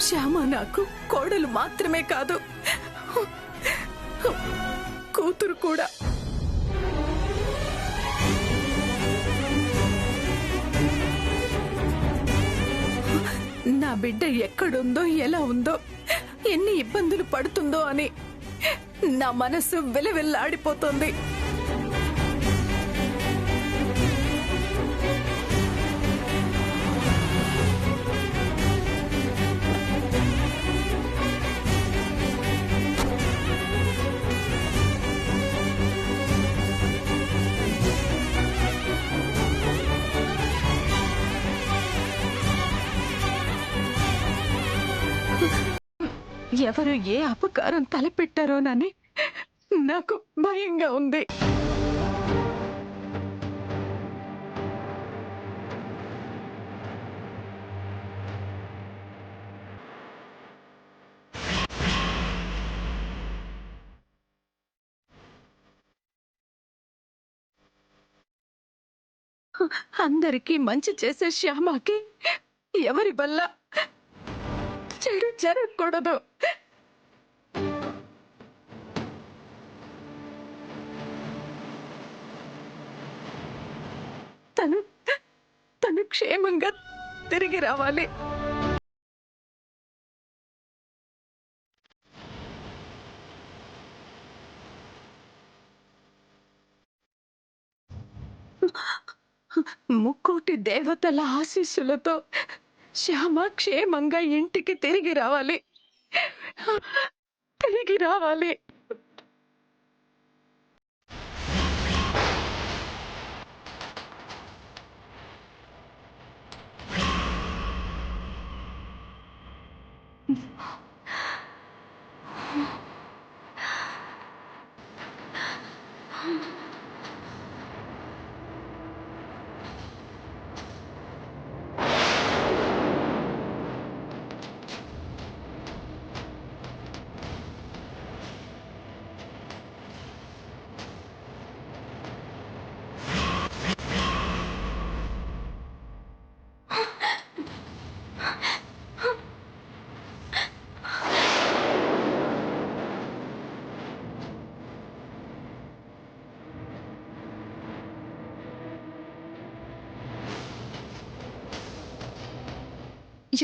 శ్యామ నాకు కోడలు మాత్రమే కాదు, కూతురు కూడా. నా బిడ్డ ఎక్కడుందో, ఎలా ఉందో, ఎన్ని ఇబ్బందులు పడుతుందో అని నా మనసు విలవిల్లాడిపోతుంది. ఎవరు ఏ అపకారం తలపెట్టారోనని నాకు భయంగా ఉంది. అందరికీ మంచి చేసే శ్యామకి ఎవరి వల్ల చెడు జరగకూడదు. తను క్షేమంగా తిరిగి రావాలి. ముక్కోటి దేవతల ఆశీస్సులతో శ్యామ క్షేమంగా ఇంటికి తిరిగి రావాలి.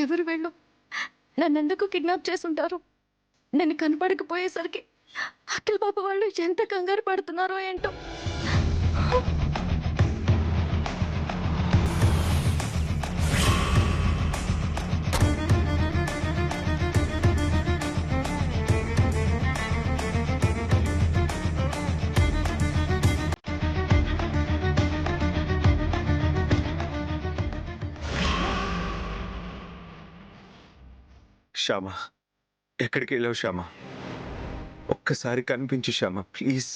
ఎవరు వెళ్ళు నన్నెందుకు కిడ్నాప్ చేసుంటారు? నేను కనపడకపోయేసరికి అఖిల్ బాబు వాళ్ళు ఎంత కంగారు పడుతున్నారో ఏంటో. శ్యామ, ఎక్కడికి వెళ్ళావు శ్యామ? ఒక్కసారి కనిపించు శ్యామ, ప్లీజ్.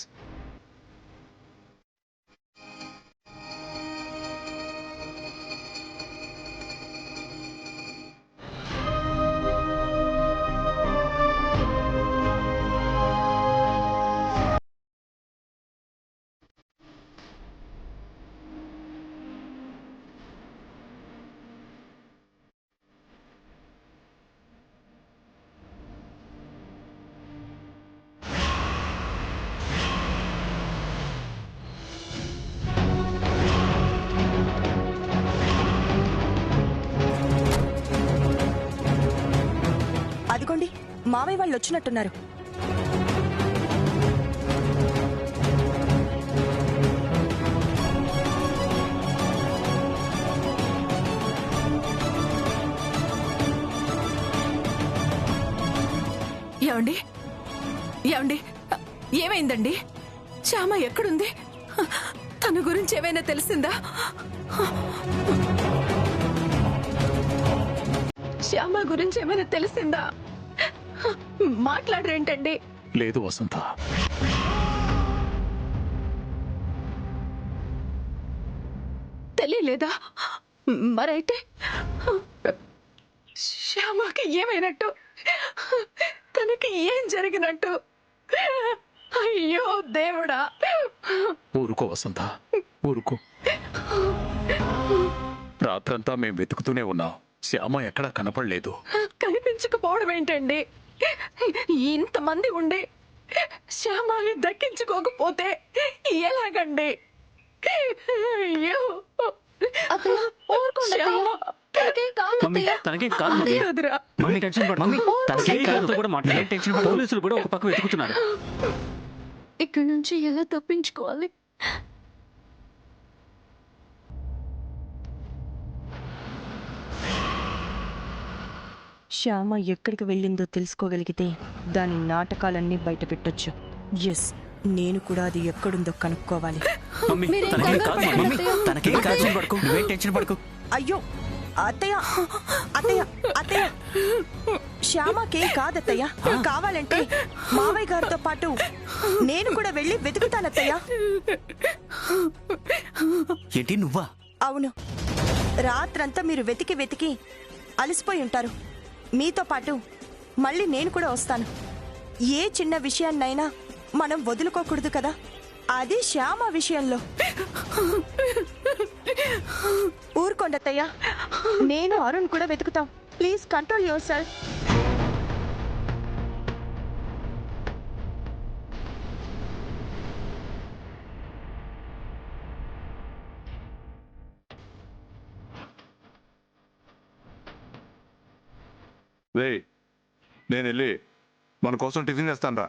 అదిగోండి, మామయ్య వాళ్ళు వచ్చినట్టున్నారు. ఏమండి, ఏమండి, ఏమైందండి? శ్యామ ఎక్కడుంది? తన గురించి ఏమైనా తెలిసిందా? శ్యామ గురించి ఏమైనా తెలిసిందా? మాట్లాడరేంటండి? లేదు వసంత, తెలియలేదా? మరైతే శ్యామకి ఏమైనట్టు? తనకి ఏం జరిగినట్టు? అయ్యో దేవుడా! ఊరుకో వసంత, ఊరుకో. రాత్రంతా మేం వెతుకుతూనే ఉన్నాం. శ్యామ ఎక్కడా కనపడలేదు. కనిపించకపోవడం ఏంటండి? ఇంతమంది ఉండి శ్యామాని దక్కించుకోకపోతే ఎలాగండి? అయ్యో తనకేం కాదు మమ్మీ. వద్దురా. మమ్మీ టెన్షన్ పడకు. మమ్మీ, తనకేం కాదు కూడా మాట్లాడే టెన్షన్ పడకు. పోలీసులు కూడా ఒక పక్క వెతుకుతున్నారు. ఇక్కడి నుంచి ఎలా తప్పించుకోవాలి? శ్యామ ఎక్కడికి వెళ్ళిందో తెలుసుకోగలిగితే దాని నాటకాలన్నీ బయట పెట్టొచ్చు. ఎస్, నేను కూడా అది ఎక్కడుందో కనుక్కోవాలి. మమ్మీ మీరేం తనకేం కాదు కంగారు మమ్మీ. పడకండి. తనకేం టెన్షన్ పడకు. నువ్వేం టెన్షన్ పడకు. అయ్యో అత్తయ్య, అత్తయ్య, అత్తయ్య, శ్యామకేం కాదత్తయ్య. కావాలంటే మావయ్య గారితో పాటు నేను కూడా వెళ్ళి వెతుకుతానత్తయ్య. ఏంటి నువ్వా? అవును, రాత్రంతా మీరు వెతికి వెతికి అలసిపోయి ఉంటారు. మీతో పాటు మళ్ళీ నేను కూడా వస్తాను. ఏ చిన్న విషయాన్నైనా మనం వదులుకోకూడదు కదా, అది శ్యామ విషయంలో. ఊరుకోండత్తయ్య, నేను అరుణ్ కూడా వెతుకుతాం. Please control yourself. రే, నేను వెళ్ళి మన కోసం టిఫిన్ చేస్తాను రా.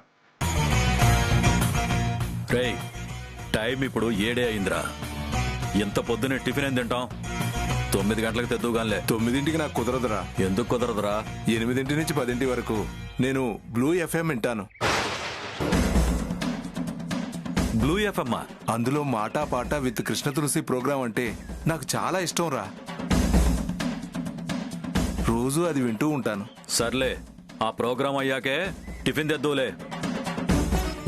రేయ్, టైం ఇప్పుడు 7 అయిందిరా. ఇంత పొద్దునే టిఫిన్ ఏం తింటాం? 9 గంటలకు తెద్దుగానిలే. 9ంటికి నాకు కుదరదురా. ఎందుకు కుదరదురా? 8 నుంచి 10 వరకు నేను బ్లూ ఎఫ్ఎం వింటాను. Blue FM? అందులో మాటా పాట విత్ కృష్ణ తులసి ప్రోగ్రాం అంటే నాకు చాలా ఇష్టం రా. రోజు అది వింటూ ఉంటాను. సర్లే, ఆ ప్రోగ్రాం అయ్యాకే టిఫిన్ తెద్దులే.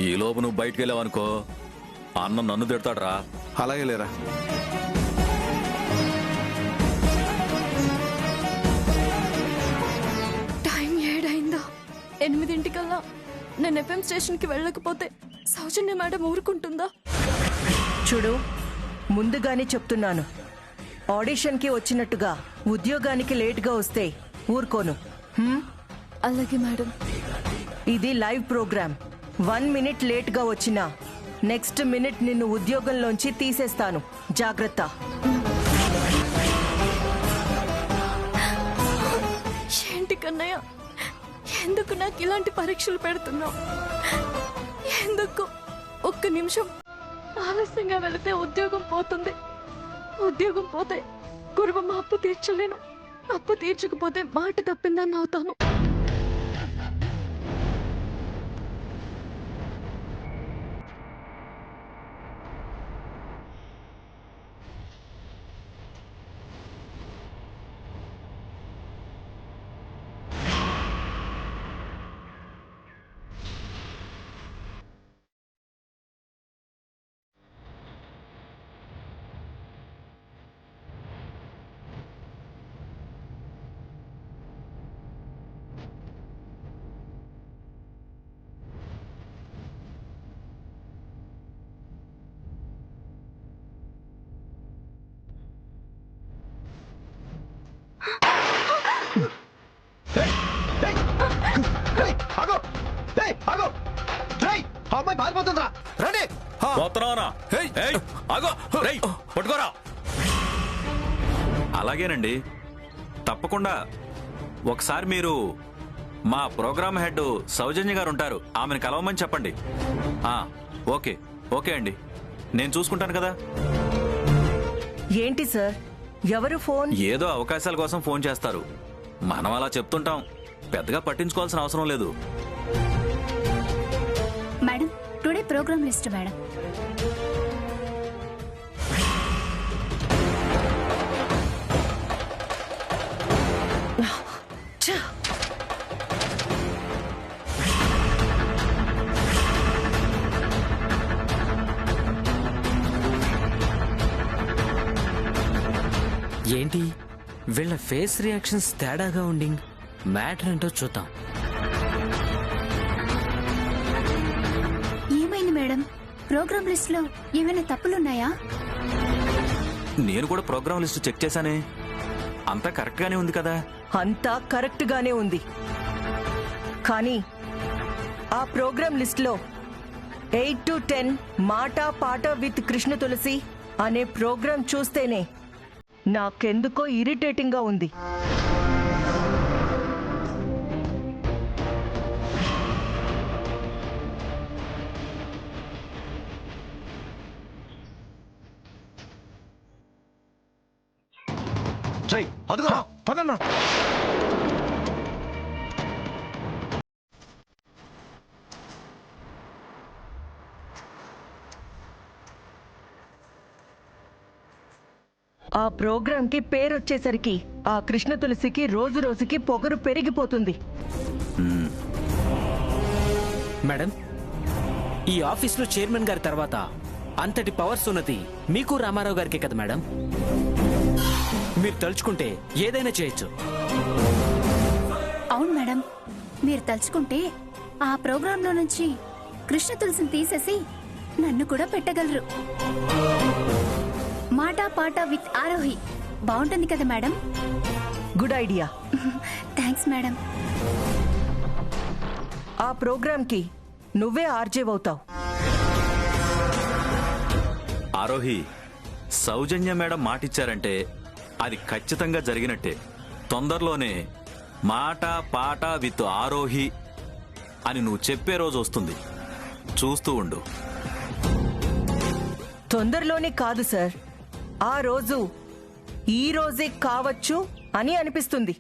ఈ లోపు నువ్వు బయటికి వెళ్ళావనుకో, అన్న నన్ను తిడతాడ్రా. అలాగే లేరా. టైం 7 అయిందా? 8 నేను ఎఫ్ఎం స్టేషన్కి వెళ్ళకపోతే సౌజన్య మేడం ఊరుకుంటుందా? చూడు, ముందుగానే చెప్తున్నాను, ఆడిషన్కి వచ్చినట్టుగా ఉద్యోగానికి లేట్గా వస్తే ఊరుకోను. అలాగే మేడం. ఇది లైవ్ ప్రోగ్రామ్. 1 మినిట్ లేట్గా వచ్చినా నెక్స్ట్ మినిట్ నిన్ను ఉద్యోగంలోంచి తీసేస్తాను. జాగ్రత్త. ఏంటి కన్నయ్య, ఎందుకు నాకు ఇలాంటి పరీక్షలు పెడుతున్నావు? ఎందుకు? ఒక్క నిమిషం ఆలస్యంగా వెళితే ఉద్యోగం పోతుంది. ఉద్యోగం పోతే గురువమ్మ అప్పు తీర్చలేను. అప్పు తీర్చకపోతే మాట తప్పిందని అవుతాను. పోతున్నావా? ఏయ్, ఆగు. రేయ్, పట్టుకోరా. అలాగేనండి, తప్పకుండా. ఒకసారి మీరు మా ప్రోగ్రామ్ హెడ్ సౌజన్య గారు ఉంటారు, ఆమెను కలవమని చెప్పండి. ఓకే ఓకే అండి, నేను చూసుకుంటాను కదా. ఏంటి సార్, ఎవరు ఫోన్? ఏదో అవకాశాల కోసం ఫోన్ చేస్తారు. మనం అలా చెప్తుంటాం, పెద్దగా పట్టించుకోవాల్సిన అవసరం లేదు. Madam, today program list madam. ఏంటి వీళ్ళ ఫేస్ రియాక్షన్స్ తేడాగా ఉండి మ్యాటర్ ఏంటో చూద్దాం. ఏమైంది మేడం? ప్రోగ్రామ్ లిస్ట్ లో ఏమైనా తప్పులున్నాయా? నేను కూడా ప్రోగ్రామ్ లిస్ట్ చెక్ చేశానే, అంతా కరెక్ట్గానే ఉంది కదా? అంతా కరెక్ట్ గానే ఉంది. కానీ ఆ ప్రోగ్రామ్ లిస్ట్ లో 8 to 10 మాట పాట విత్ కృష్ణ తులసి అనే ప్రోగ్రాం చూస్తేనే నాకెందుకో ఇరిటేటింగ్ గా ఉంది. అదిగో పదన్నా. ఆ ప్రోగ్రామ్ కి పేరు వచ్చేసరికి ఆ కృష్ణ తులసికి రోజు రోజుకి పొగరు పెరిగిపోతుంది. మేడం, ఈ ఆఫీస్లో చైర్మన్ గారి తర్వాత అంతటి పవర్స్ ఉన్నది మీకు రామారావు గారికి కదా మేడం. మీరు తలుచుకుంటే ఏదైనా చేయొచ్చు. అవును మేడం, మీరు తలుచుకుంటే ఆ ప్రోగ్రాంలో నుంచి కృష్ణ తులసిని తీసేసి నన్ను కూడా పెట్టగలరు. మాట పాట విత్ ఆరోహి బాగుంటుంది కదా madam? Good idea. Thanks madam. ఆ ప్రోగ్రామ్ కి నువ్వే ఆర్జే అవుతావు. ఆరోహి, సౌజన్య మేడం మాటిచ్చారంటే అది ఖచ్చితంగా జరిగినట్టే. తొందరలోనే మాట పాట విత్ ఆరోహి అని నువ్వు చెప్పే రోజు వస్తుంది. చూస్తూ ఉండు. తొందరలోనే కాదు సార్, ఆ రోజు ఈ రోజే కావచ్చు అని అనిపిస్తుంది.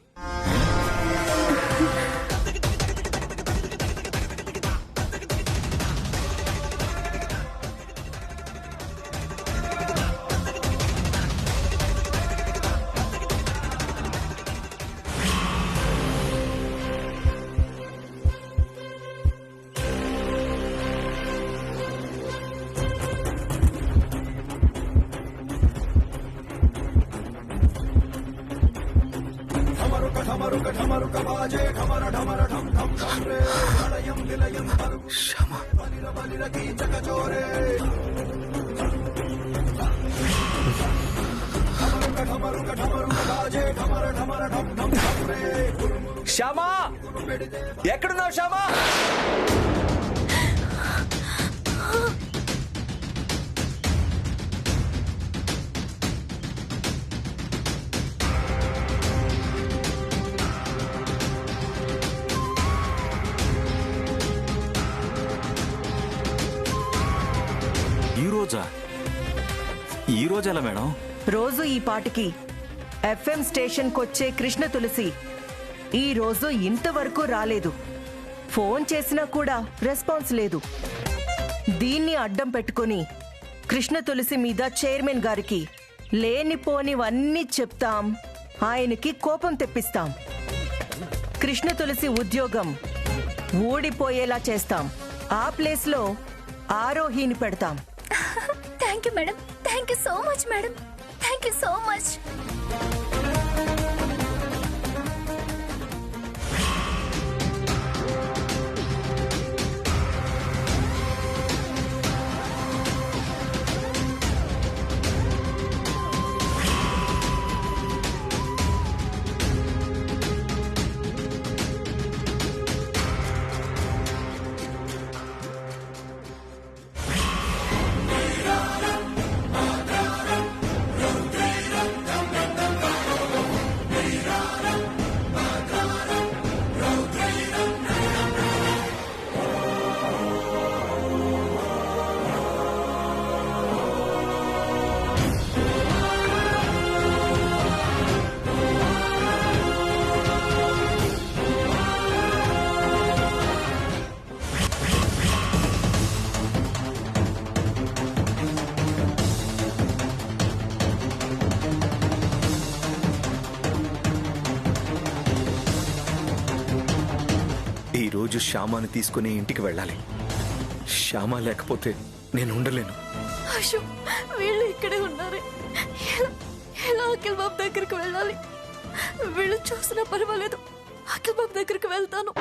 శ్యామా, ఎక్కడున్నావు శ్యామా? ఈ రోజు ఎలా మేడం? రోజు ఈ పాటికి ఎఫ్ఎం స్టేషన్ కొచ్చే కృష్ణ తులసి ఈ రోజు ఇంతవరకు రాలేదు. ఫోన్ చేసినా కూడా రెస్పాన్స్ లేదు. దీన్ని అడ్డం పెట్టుకుని కృష్ణ తులసి మీద చైర్మన్ గారికి లేనిపోనివన్నీ చెప్తాం, ఆయనకి కోపం తెప్పిస్తాం. కృష్ణ తులసి ఉద్యోగం ఊడిపోయేలా చేస్తాం. ఆ ప్లేస్ లో ఆరోహిని పెడతాం. Thank you madam. Thank you so much madam. Thank you so much. ఈరోజు శ్యామాని తీసుకుని ఇంటికి వెళ్ళాలి. శ్యామ లేకపోతే నేను ఉండలేను. అయ్యో, వీళ్ళు ఇక్కడే ఉన్నారు. ఎలా అఖిల్ బాబు దగ్గరికి వెళ్ళాలి? వీళ్ళు చూసినా పర్వాలేదు, అఖిల్ బాబు దగ్గరికి వెళ్తాను.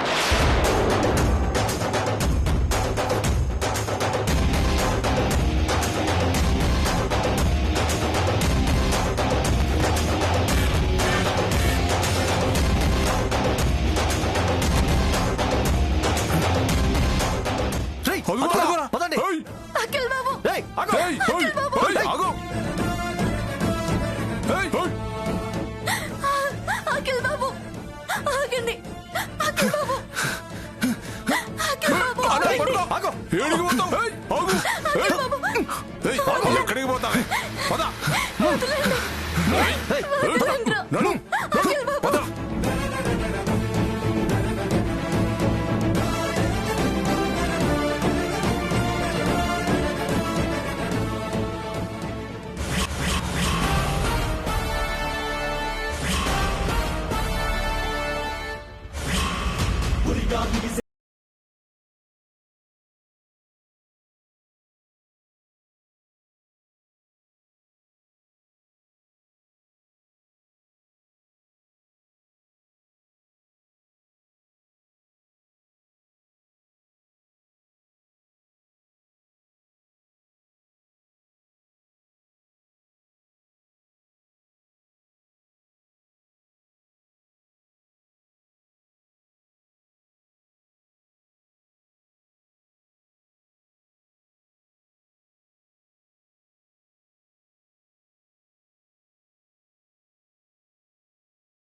అడుగురా. పదండి. ఏయ్, అఖిల్ బాబు ఏయ్, ఆగు. ఏయ్, ఏయ్, ఏయ్, ఆగు. ఏయ్, ఏయ్. అఖిల్ బాబు ఆగండి. అఖిల్ బాబు అఖిల్ బాబు అరే, పడుకో. ఆగు. ఏడికి పోతావ్? ఏయ్, ఆగు. ఏయ్. ఏయ్, ఆగు. ఎక్కడికి పోతావే? పద. ఏయ్, ఏయ్, వదలండ్రా. నడు. అఖిల్ బాబు పద.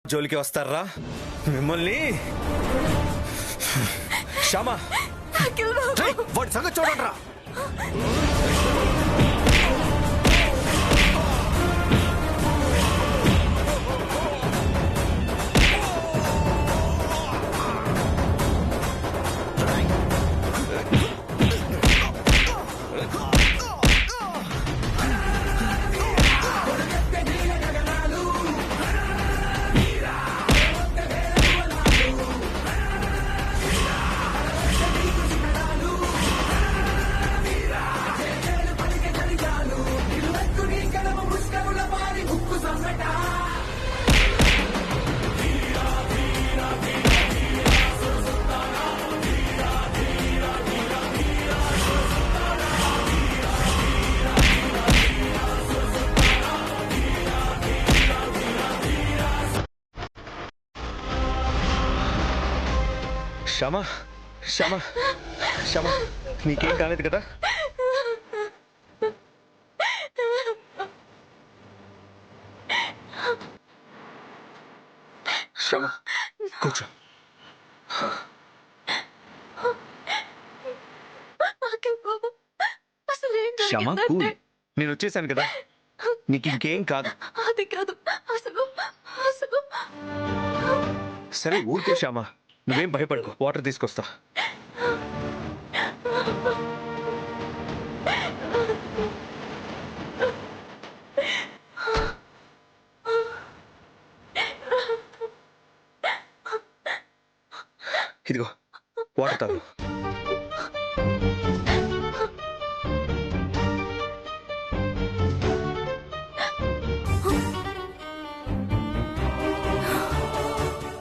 జోలికి వస్తారా మిమ్మల్ని? శ్యామ, అఖిల్ బాబు ఏయ్, వాడి సంగతి చూడండి రా. శ్యామ, శ్యామ, శ్యామ, నీకేం కాలేదు కదా? శ్యామ, కూర్చో. అఖిల్ బాబు అసలు ఏం శ్యామ, కూల్. జరిగిందంటే నేను వచ్చేసాను కదా, నీకు ఇంకేం కాదు. అది కాదు అసలు అసలు సరే ఊరికే శ్యామ, నువ్వేం భయపడకు, వాటర్ తీసుకొస్తా. ఇదిగో వాటర్ తాగు.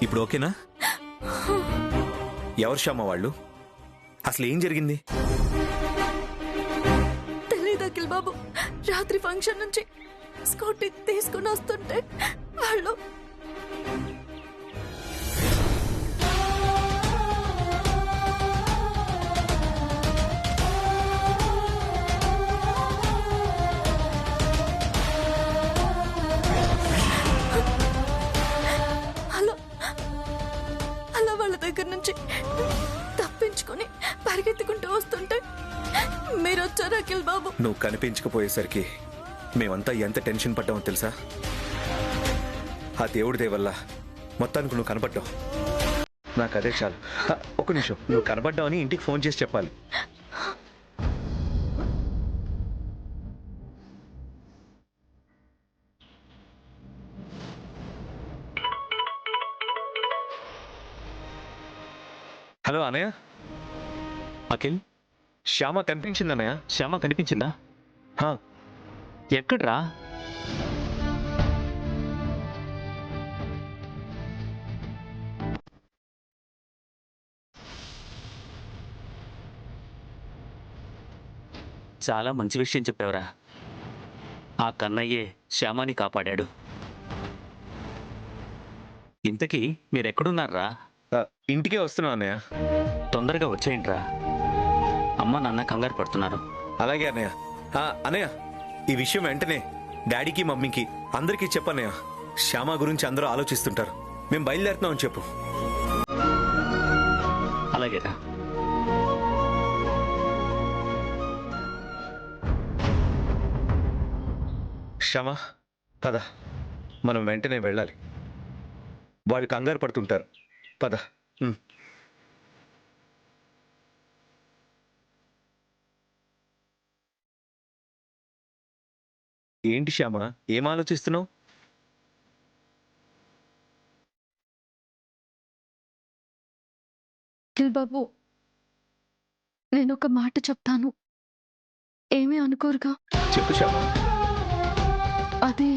ఇప్పుడు ఓకేనా? ఎవరు శ్యామ వాళ్ళు? అసలు ఏం జరిగింది? తెలీదు అఖిల్ బాబు. రాత్రి ఫంక్షన్ నుంచి స్కూటీ తీసుకుని వస్తుంటే వాళ్ళు అలా అలా వాళ్ళ దగ్గర నుంచి తప్పించుకొని పరిగెత్తుకుంటూ వస్తుంటే మీరు వచ్చారు అఖిల్ బాబు. నువ్వు కనిపించకపోయేసరికి మేమంతా ఎంత టెన్షన్ పడ్డామో తెలుసా? ఆ దేవుడి దయ వల్ల మొత్తానికి నువ్వు కనపడ్డావు. నాకు అదే చాలు. ఒక నిమిషం, నువ్వు కనపడ్డావని ఇంటికి ఫోన్ చేసి చెప్పాలి. హలో అన్నయ్య. అఖిల్, శ్యామ కనిపించింది అన్నయ్య. శ్యామ కనిపించిందా? ఎక్కడ్రా? చాలా మంచి విషయం చెప్పావురా. ఆ కన్నయ్యే శ్యామాని కాపాడాడు. ఇంతకీ మీరెక్కడున్నారా? ఇంటికే వస్తున్నావు అన్నయ్య. తొందరగా వచ్చేయండిరా. అమ్మ నాన్న కంగారు పడుతున్నారు. అలాగే అన్నయ్య. అన్నయ్య, ఈ విషయం వెంటనే డాడీకి మమ్మీకి అందరికీ చెప్పన్నయ్య. శ్యామ గురించి అందరూ ఆలోచిస్తుంటారు. మేము బయలుదేరుతున్నామని చెప్పు. అలాగేరా. శ్యామ, పద, మనం వెంటనే వెళ్ళాలి. వాళ్ళు కంగారు పడుతుంటారు. పద. ఏంటి శ్యామ, ఏం ఆలోచిస్తున్నావు? అఖిల్ బాబు, నేను ఒక మాట చెప్తాను, ఏమీ అనుకోరుగా? చెప్పు శ్యామ. అదే,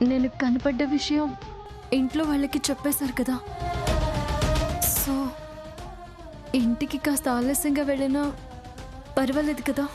నేను కనపడ్డ విషయం ఇంట్లో వాళ్ళకి చెప్పేశారు కదా. సో ఇంటికి కాస్త ఆలస్యంగా వెళ్ళినా పర్వాలేదు కదా?